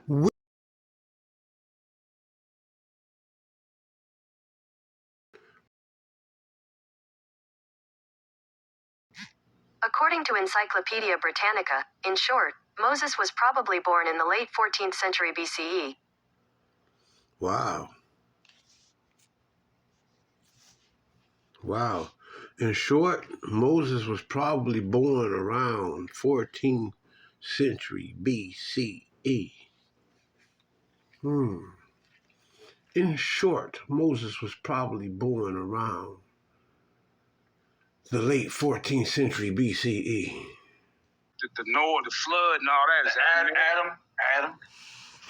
We- According to Encyclopedia Britannica, in short, Moses was probably born in the late 14th century BCE. Wow. Wow. In short, Moses was probably born around 14th century BCE. In short, Moses was probably born around the late 14th century BCE. The Noah, the flood, and all that is Adam.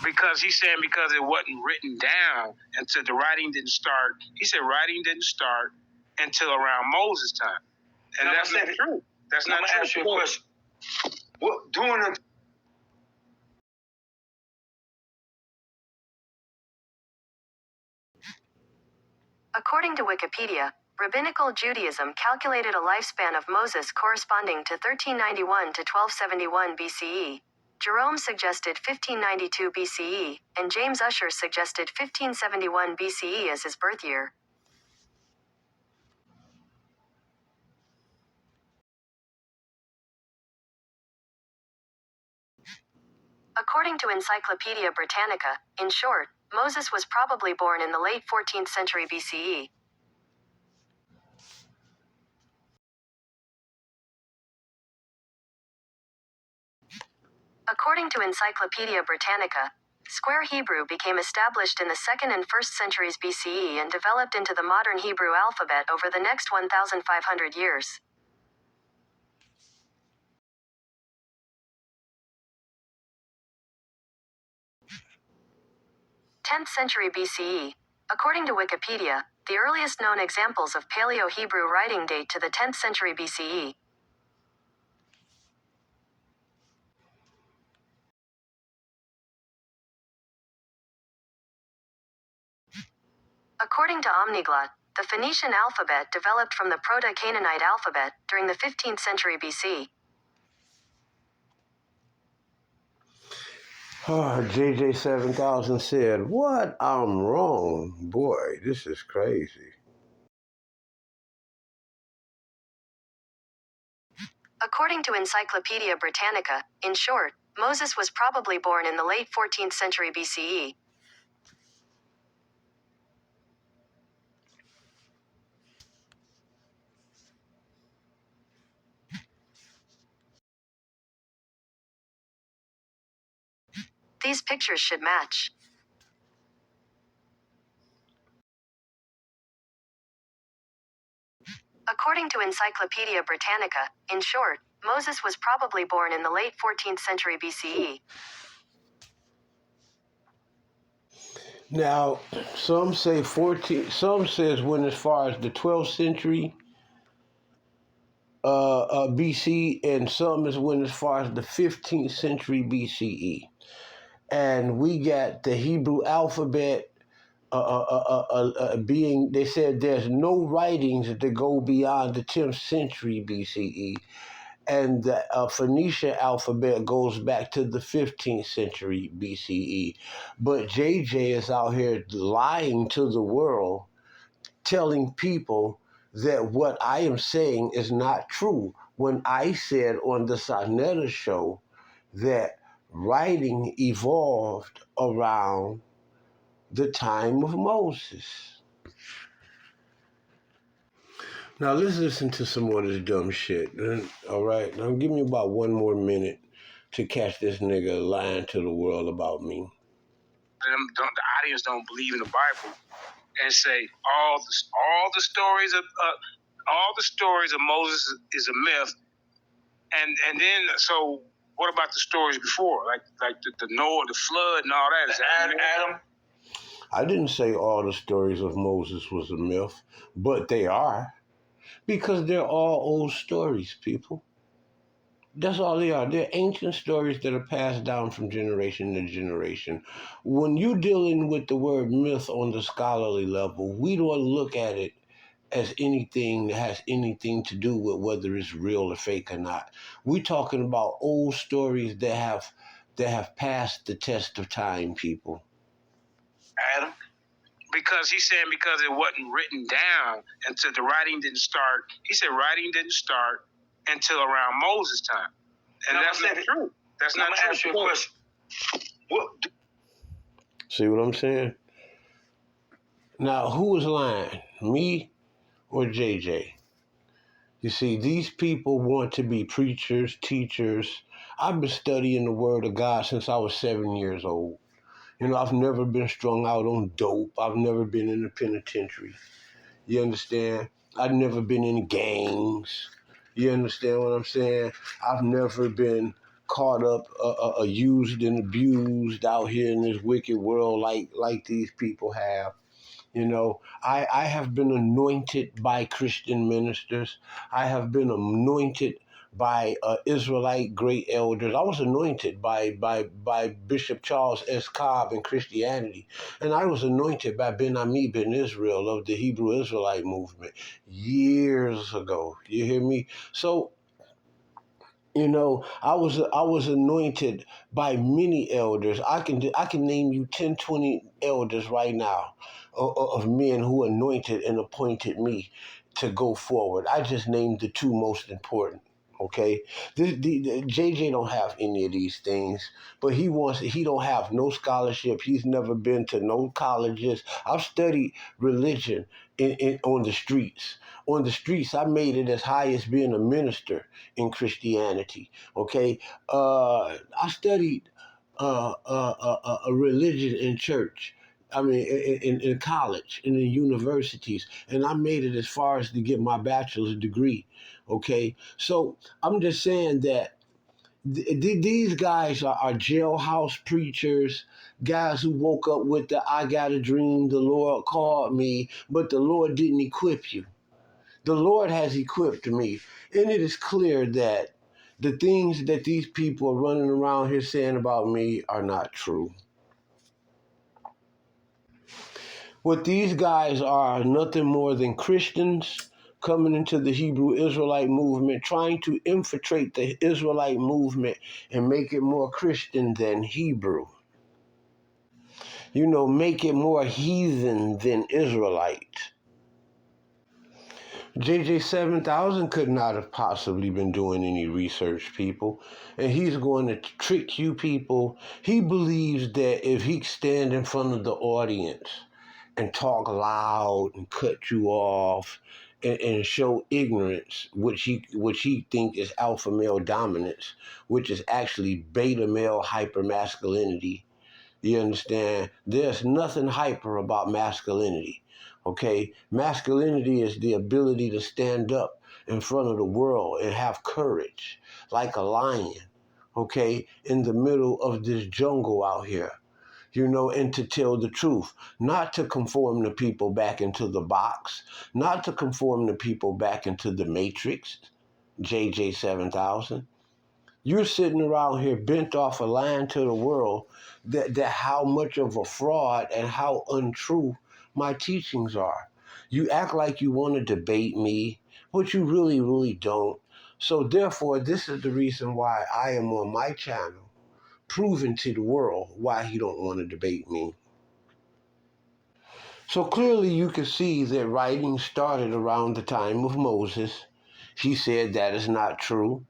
Because he's saying because it wasn't written down until the writing didn't start. He said writing didn't start until around Moses' time, and that's not true. That's not true. Ask you a question. What during the According to Wikipedia, Rabbinical Judaism calculated a lifespan of Moses corresponding to 1391 to 1271 BCE. Jerome suggested 1592 BCE, and James Ussher suggested 1571 BCE as his birth year. According to Encyclopedia Britannica, in short, Moses was probably born in the late 14th century BCE. According to Encyclopedia Britannica, Square Hebrew became established in the 2nd and 1st centuries BCE and developed into the modern Hebrew alphabet over the next 1,500 years. Tenth century BCE. According to Wikipedia, the earliest known examples of Paleo Hebrew writing date to the 10th century BCE. According to Omniglot, the Phoenician alphabet developed from the Proto-Canaanite alphabet during the 15th century BC. JJ7000 said, "What? I'm wrong. Boy, this is crazy." According to Encyclopedia Britannica, in short, Moses was probably born in the late 14th century BCE. These pictures should match. According to Encyclopedia Britannica, in short, Moses was probably born in the late 14th century BCE. Now, some say 14. Some says when as far as the 12th century BC, and some is when as far as the 15th century BCE. And we got the Hebrew alphabet being. They said there's no writings that go beyond the 10th century BCE, and the Phoenician alphabet goes back to the 15th century BCE. But JJ is out here lying to the world, telling people that what I am saying is not true. When I said on the Sarnetta show that writing evolved around the time of Moses. Now let's listen to some more of this dumb shit. All right, now give me about one more minute to catch this nigga lying to the world about me. the audience don't believe in the Bible and say all the stories of Moses is a myth, and then so what about the stories before, like the Noah, the flood, and all that? Is that Adam? I didn't say all the stories of Moses was a myth, but they are. Because they're all old stories, people. That's all they are. They're ancient stories that are passed down from generation to generation. When you're dealing with the word myth on the scholarly level, we don't look at it as anything that has anything to do with whether it's real or fake or not. We're talking about old stories that have that have passed the test of time, people? Adam? Because he's saying because it wasn't written down until the writing didn't start. He said writing didn't start until around Moses' time. And that's not true. That's not true. Ask you a question. What? See what I'm saying? Now, who is lying, me or JJ? You see, these people want to be preachers, teachers. I've been studying the Word of God since I was 7 years old. You know, I've never been strung out on dope. I've never been in the penitentiary. You understand? I've never been in gangs. You understand what I'm saying? I've never been caught up, used and abused out here in this wicked world like these people have. You know, I have been anointed by Christian ministers. I have been anointed by Israelite great elders. I was anointed by Bishop Charles S. Cobb in Christianity. And I was anointed by Ben Ami Ben Israel of the Hebrew Israelite movement years ago. You hear me? So, you know, I was anointed by many elders. I can name you 10, 20 elders right now of men who anointed and appointed me to go forward. I just named the two most important. Okay, the JJ don't have any of these things, but he don't have no scholarship. He's never been to no colleges. I've studied religion on the streets. On the streets, I made it as high as being a minister in Christianity. Okay, I studied a religion in church. I mean, in college and in universities, and I made it as far as to get my bachelor's degree. Okay, so I'm just saying that these guys are jailhouse preachers, guys who woke up with the "I got a dream, the Lord called me," but the Lord didn't equip you. The Lord has equipped me. And it is clear that the things that these people are running around here saying about me are not true. What these guys are nothing more than Christians coming into the Hebrew Israelite movement, trying to infiltrate the Israelite movement and make it more Christian than Hebrew. You know, make it more heathen than Israelite. JJ 7000 could not have possibly been doing any research, people. And he's going to trick you people. He believes that if he stand in front of the audience and talk loud and cut you off and show ignorance, which he think is alpha male dominance, which is actually beta male hypermasculinity. You understand? There's nothing hyper about masculinity. Okay? Masculinity is the ability to stand up in front of the world and have courage like a lion, okay, in the middle of this jungle out here, you know, and to tell the truth, not to conform the people back into the box, not to conform the people back into the matrix, JJ 7000. You're sitting around here bent off a line to the world that how much of a fraud and how untrue my teachings are. You act like you want to debate me, but you really, really don't. So therefore, this is the reason why I am on my channel, proving to the world why he don't want to debate me. So clearly you can see that writing started around the time of Moses. He said that is not true.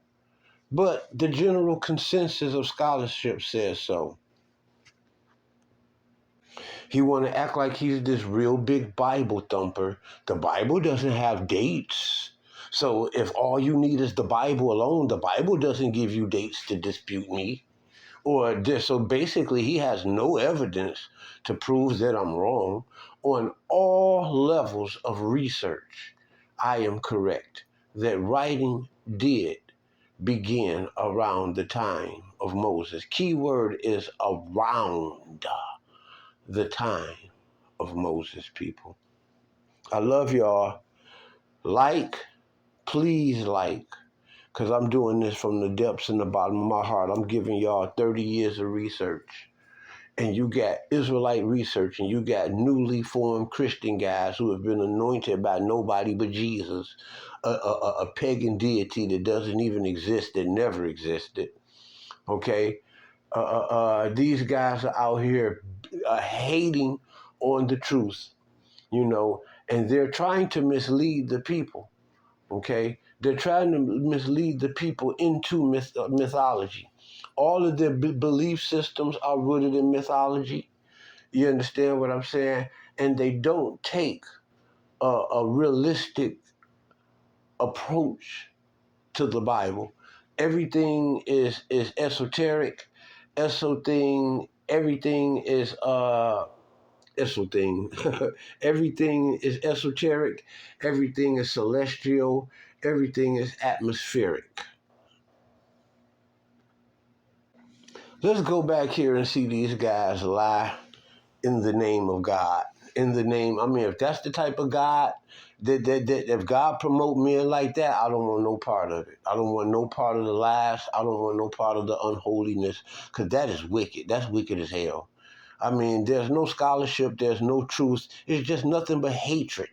But the general consensus of scholarship says so. He want to act like he's this real big Bible thumper. The Bible doesn't have dates. So if all you need is the Bible alone, the Bible doesn't give you dates to dispute me. Or this. So basically, he has no evidence to prove that I'm wrong. On all levels of research, I am correct that writing did begin around the time of Moses. Key word is around the time of Moses, people. I love y'all. Like, please like, because I'm doing this from the depths and the bottom of my heart. I'm giving y'all 30 years of research. And you got Israelite research, and you got newly formed Christian guys who have been anointed by nobody but Jesus, a pagan deity that doesn't even exist, that never existed. Okay? These guys are out here hating on the truth, you know, and they're trying to mislead the people. Okay, they're trying to mislead the people into mythology. All of their belief systems are rooted in mythology. You understand what I'm saying? And they don't take a realistic approach to the Bible. Everything is esoteric. Everything is esothing. Everything is esoteric. Everything is celestial. Everything is atmospheric. Let's go back here and see these guys lie in the name of God. In the name, I mean, if that's the type of God that if God promote men like that, I don't want no part of it. I don't want no part of the lies. I don't want no part of the unholiness, because that is wicked. That's wicked as hell. I mean, there's no scholarship, there's no truth. It's just nothing but hatred.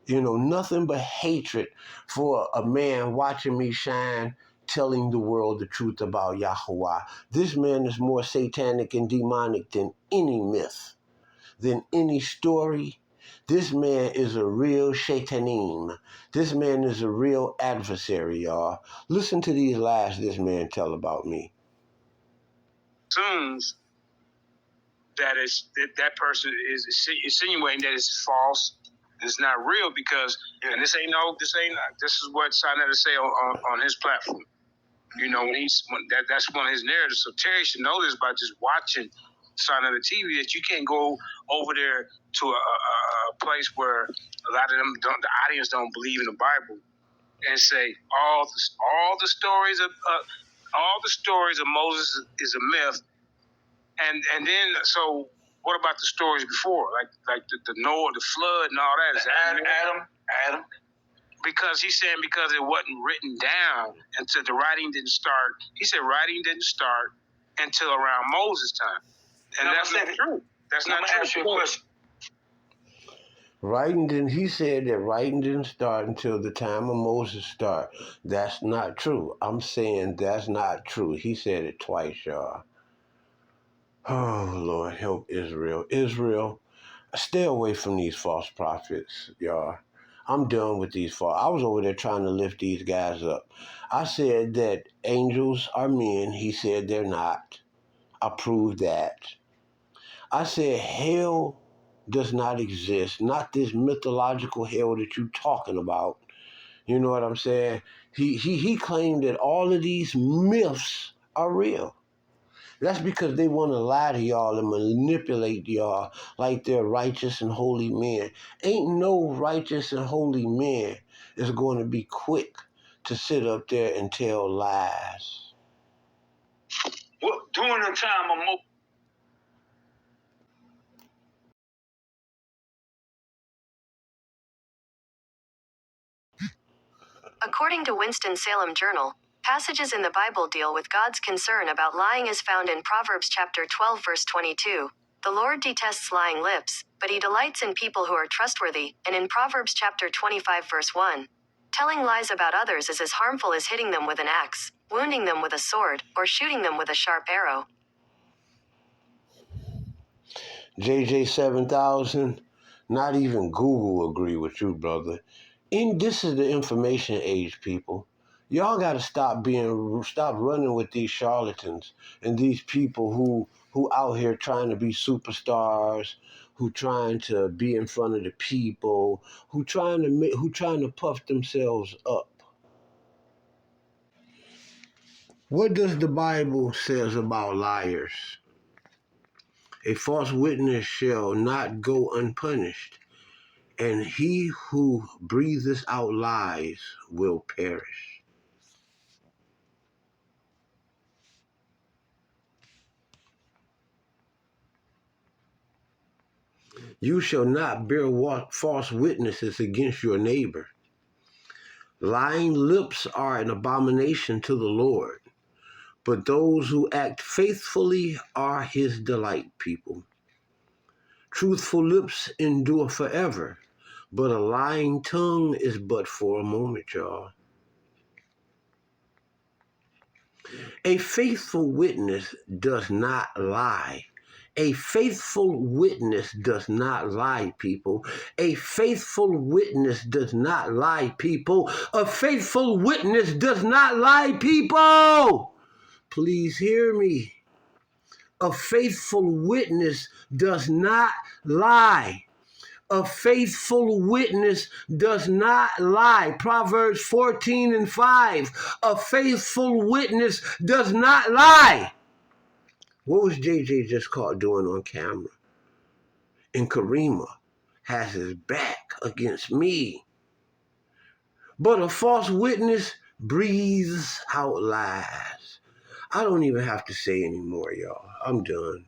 You know, nothing but hatred for a man watching me shine, telling the world the truth about Yahweh. This man is more satanic and demonic than any myth, than any story. This man is a real shatanim. This man is a real adversary, y'all. Listen to these lies this man tell about me. Assumes that person is insinuating that it's false. It's not real because, and this is what Sinetta say on his platform. You know, that's one of his narratives. So Terry should know this by just watching Sinetta TV, that you can't go over there to a place where a lot of the audience don't believe in the Bible and say all the stories of Moses is a myth. And then, so what about the stories before, like the Noah, the flood, and all that? Is Adam? Because he's saying because it wasn't written down until the writing didn't start. He said writing didn't start until around Moses' time, and that's not true. That's not true. Ask you a question. He said that writing didn't start until the time of Moses start. That's not true. I'm saying that's not true. He said it twice, y'all. Oh, Lord, help Israel. Israel, stay away from these false prophets, y'all. I'm done with these false. I was over there trying to lift these guys up. I said that angels are men. He said they're not. I proved that. I said hell does not exist. Not this mythological hell that you're talking about. You know what I'm saying? He claimed that all of these myths are real. That's because they want to lie to y'all and manipulate y'all like they're righteous and holy men. Ain't no righteous and holy man is going to be quick to sit up there and tell lies. Well, during the time of Moses. According to Winston-Salem Journal, passages in the Bible deal with God's concern about lying as found in Proverbs chapter 12 verse 22. The Lord detests lying lips, but he delights in people who are trustworthy, and in Proverbs chapter 25 verse 1. Telling lies about others is as harmful as hitting them with an axe, wounding them with a sword, or shooting them with a sharp arrow. JJ 7000, not even Google agree with you, brother. This is the information age, people. Y'all got to stop running with these charlatans and these people who out here trying to be superstars, who trying to be in front of the people, who trying to puff themselves up. What does the Bible says about liars? A false witness shall not go unpunished, and he who breathes out lies will perish. You shall not bear false witnesses against your neighbor. Lying lips are an abomination to the Lord, but those who act faithfully are his delight, people. Truthful lips endure forever, but a lying tongue is but for a moment, y'all. A faithful witness does not lie. A faithful witness does not lie, people. A faithful witness does not lie, people. A faithful witness does not lie, people. Please hear me. A faithful witness does not lie. A faithful witness does not lie. Proverbs 14:5. A faithful witness does not lie. What was JJ just caught doing on camera? And Karima has his back against me. But a false witness breathes out lies. I don't even have to say anymore, y'all. I'm done.